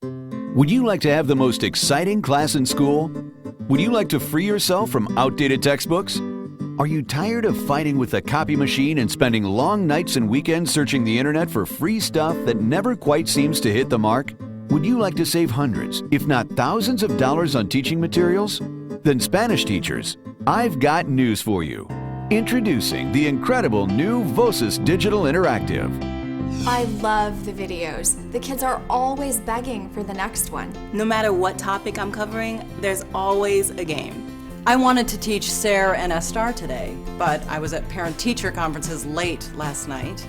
Would you like to have the most exciting class in school? Would you like to free yourself from outdated textbooks? Are you tired of fighting with the copy machine and spending long nights and weekends searching the internet for free stuff that never quite seems to hit the mark? Would you like to save hundreds, if not thousands of dollars on teaching materials? Then Spanish teachers, I've got news for you. Introducing the incredible new Voces Digital Interactive. I love the videos. The kids are always begging for the next one. No matter what topic I'm covering, there's always a game. I wanted to teach Sarah and Estar today, but I was at parent-teacher conferences late last night.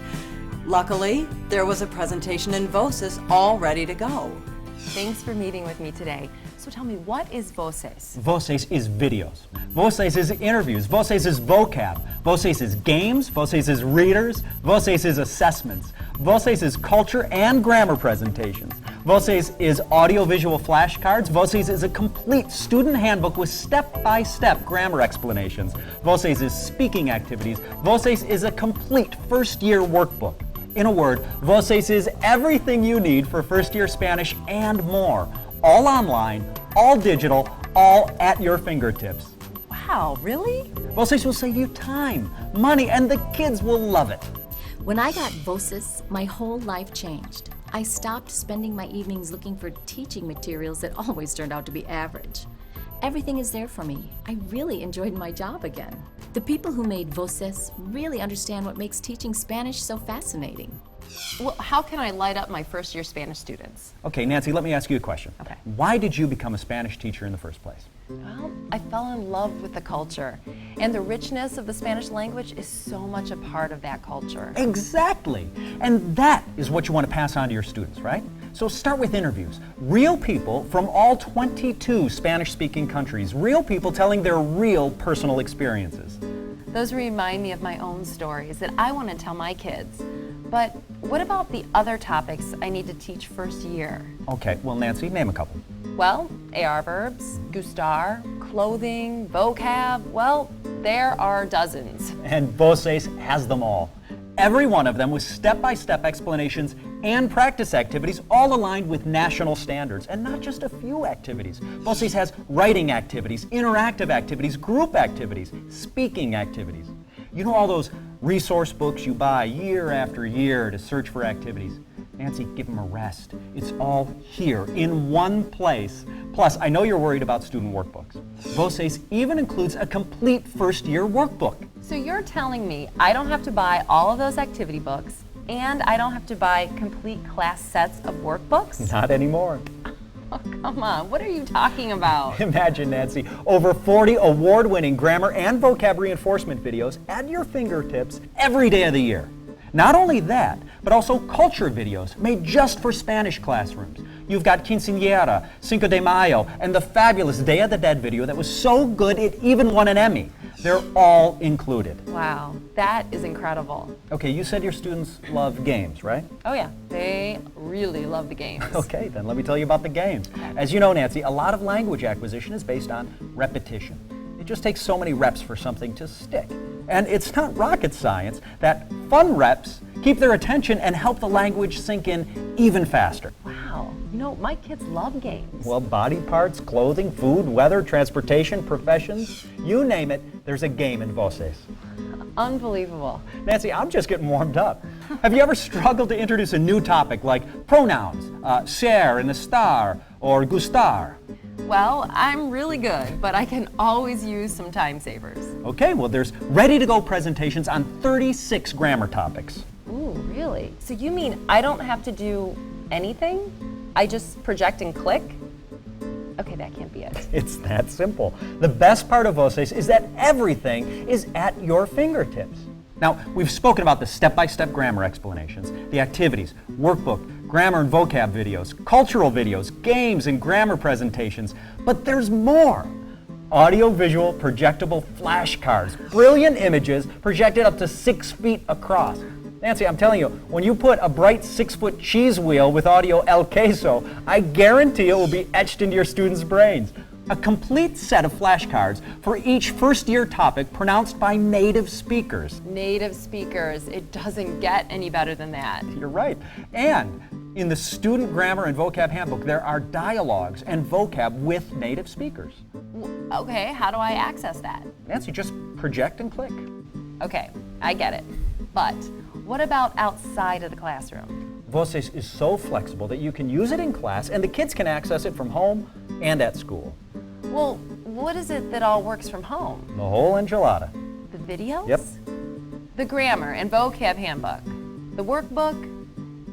Luckily, there was a presentation in Voces all ready to go. Thanks for meeting with me today. So tell me, what is Voces? Voces is videos. Voces is interviews. Voces is vocab. Voces is games. Voces is readers. Voces is assessments. Voces is culture and grammar presentations. Voces is audio-visual flashcards. Voces is a complete student handbook with step-by-step grammar explanations. Voces is speaking activities. Voces is a complete first-year workbook. In a word, Voces is everything you need for first-year Spanish and more. All online, all digital, all at your fingertips. Wow, really? Voces will save you time, money, and the kids will love it. When I got Voces, my whole life changed. I stopped spending my evenings looking for teaching materials that always turned out to be average. Everything is there for me. I really enjoyed my job again. The people who made Voces really understand what makes teaching Spanish so fascinating. Well, how can I light up my first-year Spanish students? Okay, Nancy, let me ask you a question. Okay. Why did you become a Spanish teacher in the first place? Well, I fell in love with the culture, and the richness of the Spanish language is so much a part of that culture. Exactly. And that is what you want to pass on to your students, right? So start with interviews. Real people from all 22 Spanish-speaking countries. Real people telling their real personal experiences. Those remind me of my own stories that I want to tell my kids. But what about the other topics I need to teach first year? Okay, well, Nancy, name a couple. Well, AR verbs, gustar, clothing, vocab, well, there are dozens. And Voces has them all. Every one of them with step-by-step explanations and practice activities, all aligned with national standards, and not just a few activities. Voces has writing activities, interactive activities, group activities, speaking activities. You know all those resource books you buy year after year to search for activities? Nancy, give them a rest. It's all here in one place. Plus, I know you're worried about student workbooks. Voces even includes a complete first-year workbook. So you're telling me I don't have to buy all of those activity books, and I don't have to buy complete class sets of workbooks? Not anymore. Oh, come on, what are you talking about? Imagine, Nancy, over 40 award-winning grammar and vocab reinforcement videos at your fingertips every day of the year. Not only that, but also culture videos made just for Spanish classrooms. You've got Quinceañera, Cinco de Mayo, and the fabulous Day of the Dead video that was so good it even won an Emmy. They're all included. Wow, that is incredible. Okay, you said your students love games, right? Oh yeah, they really love the games. Okay, then let me tell you about the games. As you know, Nancy, a lot of language acquisition is based on repetition. It just takes so many reps for something to stick. And it's not rocket science that fun reps keep their attention and help the language sink in even faster. Wow, you know, my kids love games. Well, body parts, clothing, food, weather, transportation, professions, you name it, there's a game in Voces. Unbelievable. Nancy, I'm just getting warmed up. Have you ever struggled to introduce a new topic like pronouns, ser and estar, or gustar? Well, I'm really good, but I can always use some time savers. Okay, well, there's ready-to-go presentations on 36 grammar topics. Ooh, really? So you mean I don't have to do anything? I just project and click? Okay, that can't be it. It's that simple. The best part of Voces is that everything is at your fingertips. Now, we've spoken about the step-by-step grammar explanations, the activities, workbook, grammar and vocab videos, cultural videos, games and grammar presentations, but there's more. Audio-visual projectable flashcards, brilliant images projected up to 6 feet across. Nancy, I'm telling you, when you put a bright 6-foot cheese wheel with audio El Queso, I guarantee it will be etched into your students' brains. A complete set of flashcards for each first-year topic pronounced by native speakers. Native speakers. It doesn't get any better than that. You're right. And In the Student Grammar and Vocab Handbook, there are dialogues and vocab with native speakers. Okay, how do I access that? Nancy, just project and click. Okay, I get it. But what about outside of the classroom? Voces is so flexible that you can use it in class and the kids can access it from home and at school. Well, what is it that all works from home? The whole enchilada. The videos? Yep. The grammar and vocab handbook? The workbook?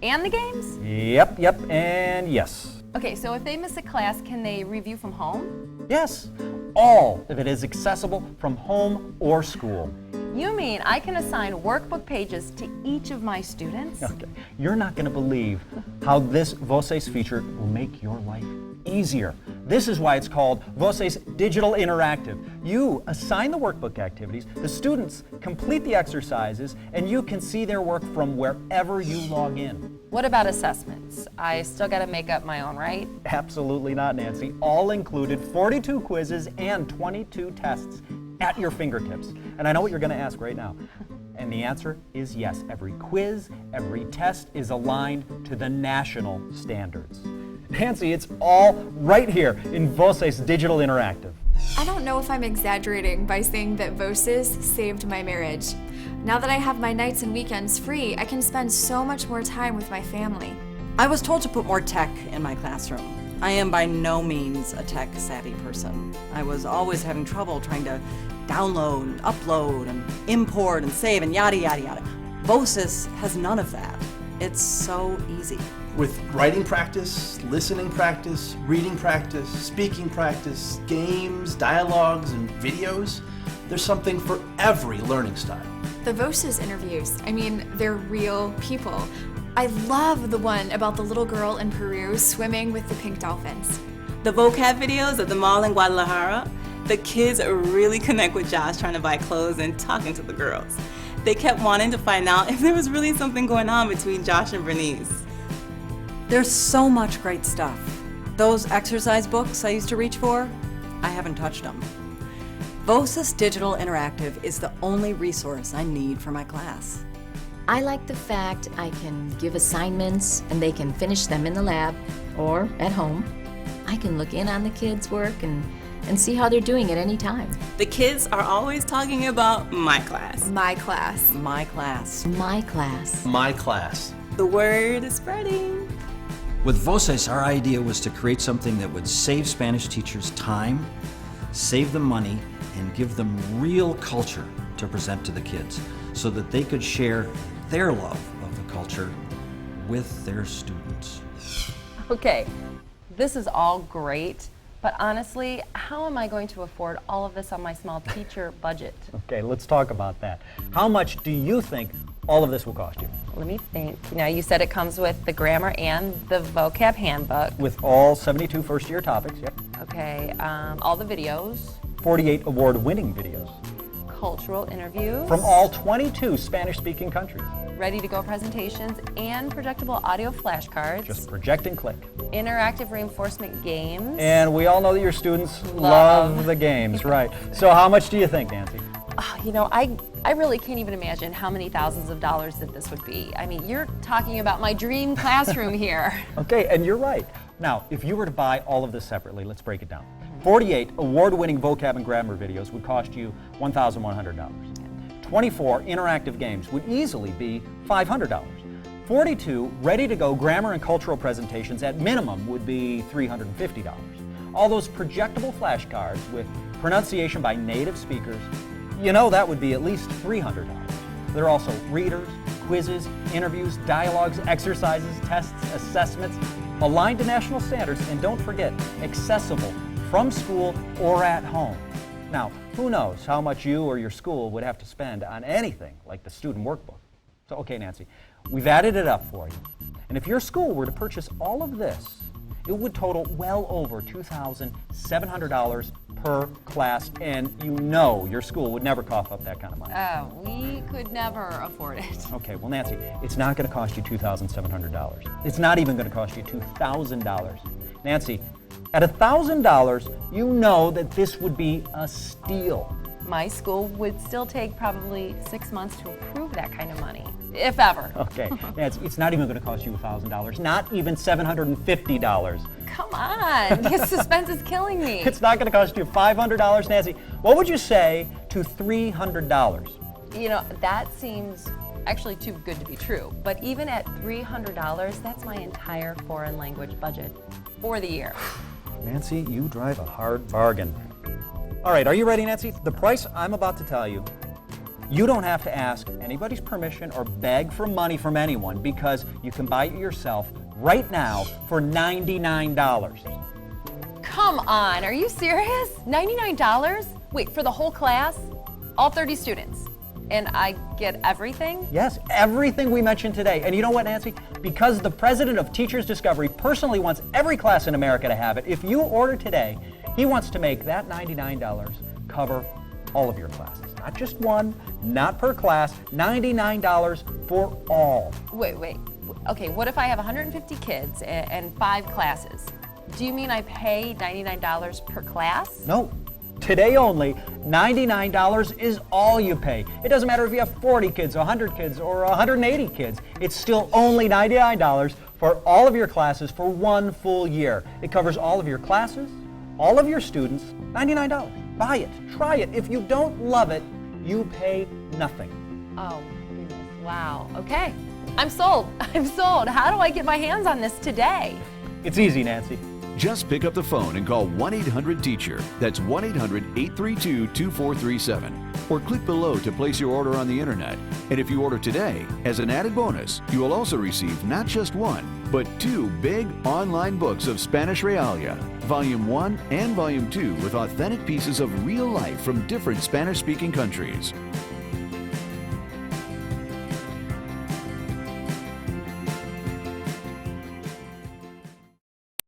And the games? Yep, and yes. Okay, so if they miss a class, can they review from home? Yes, all of it is accessible from home or school. You mean I can assign workbook pages to each of my students? Okay. You're not going to believe how this Voces feature will make your life easier. This is why it's called Voces Digital Interactive. You assign the workbook activities, the students complete the exercises, and you can see their work from wherever you log in. What about assessments? I still got to make up my own, right? Absolutely not, Nancy. All included 42 quizzes and 22 tests at your fingertips. And I know what you're going to ask right now. And the answer is yes. Every quiz, every test is aligned to the national standards. Nancy, it's all right here in Voces Digital Interactive. I don't know if I'm exaggerating by saying that Voces saved my marriage. Now that I have my nights and weekends free, I can spend so much more time with my family. I was told to put more tech in my classroom. I am by no means a tech-savvy person. I was always having trouble trying to download, and upload, and import, and save, and yada, yada, yada. Voces has none of that. It's so easy. With writing practice, listening practice, reading practice, speaking practice, games, dialogues, and videos, there's something for every learning style. The Voces interviews, they're real people. I love the one about the little girl in Peru swimming with the pink dolphins. The vocab videos at the mall in Guadalajara, the kids really connect with Josh trying to buy clothes and talking to the girls. They kept wanting to find out if there was really something going on between Josh and Bernice. There's so much great stuff. Those exercise books I used to reach for, I haven't touched them. Voces Digital Interactive is the only resource I need for my class. I like the fact I can give assignments and they can finish them in the lab or at home. I can look in on the kids' work and see how they're doing at any time. The kids are always talking about my class. My class. My class. My class. My class. The word is spreading. With Voces, our idea was to create something that would save Spanish teachers time, save them money, and give them real culture to present to the kids so that they could share their love of the culture with their students. Okay, this is all great, but honestly, how am I going to afford all of this on my small teacher budget? Okay, let's talk about that. How much do you think all of this will cost you? Let me think. Now, you said it comes with the grammar and the vocab handbook. With all 72 first-year topics, yep. Okay, all the videos, 48 award-winning videos cultural interviews, from all 22 Spanish-speaking countries. ready-to-go presentations, and projectable audio flashcards. Just project and click. Interactive reinforcement games. And we all know that your students love the games, right? So how much do you think, Nancy? I really can't even imagine how many thousands of dollars that this would be. You're talking about my dream classroom here. Okay, and you're right. Now, if you were to buy all of this separately, let's break it down. 48 award-winning vocab and grammar videos would cost you $1,100. 24 interactive games would easily be $500. 42 ready-to-go grammar and cultural presentations at minimum would be $350. All those projectable flashcards with pronunciation by native speakers, that would be at least $300. There are also readers, quizzes, interviews, dialogues, exercises, tests, assessments, aligned to national standards, and don't forget, accessible from school or at home. Now, who knows how much you or your school would have to spend on anything like the student workbook. So, okay, Nancy, we've added it up for you. And if your school were to purchase all of this, it would total well over $2,700 per class, and your school would never cough up that kind of money. We could never afford it. Okay, well, Nancy, it's not going to cost you $2,700. It's not even going to cost you $2,000. Nancy, at $1,000, you know that this would be a steal. My school would still take probably 6 months to approve that kind of money. if ever. Okay, Nancy, it's not even going to cost you $1,000, not even $750. Come on, this suspense is killing me. It's not going to cost you $500, Nancy. What would you say to $300? You know, that seems actually too good to be true. But even at $300, that's my entire foreign language budget for the year. Nancy, you drive a hard bargain. All right, are you ready, Nancy? The price I'm about to tell you, you don't have to ask anybody's permission or beg for money from anyone because you can buy it yourself right now for $99. Come on, are you serious? $99? Wait, for the whole class? All 30 students? And I get everything? Yes, everything we mentioned today. And you know what, Nancy? Because the president of Teachers Discovery personally wants every class in America to have it, if you order today, he wants to make that $99 cover all of your classes. Not just one, not per class, $99 for all. Wait. Okay, what if I have 150 kids and 5 classes? Do you mean I pay $99 per class? No. Today only, $99 is all you pay. It doesn't matter if you have 40 kids, 100 kids, or 180 kids. It's still only $99 for all of your classes for one full year. It covers all of your classes, all of your students, $99. Buy it, try it. If you don't love it, you pay nothing. Oh, goodness. Wow. Okay. I'm sold. I'm sold. How do I get my hands on this today? It's easy, Nancy. Just pick up the phone and call 1-800-TEACHER. That's 1-800-832-2437. Or click below to place your order on the internet. And if you order today, as an added bonus, you will also receive not just one, but 2 big online books of Spanish Realia, Volume 1 and Volume 2, with authentic pieces of real life from different Spanish-speaking countries.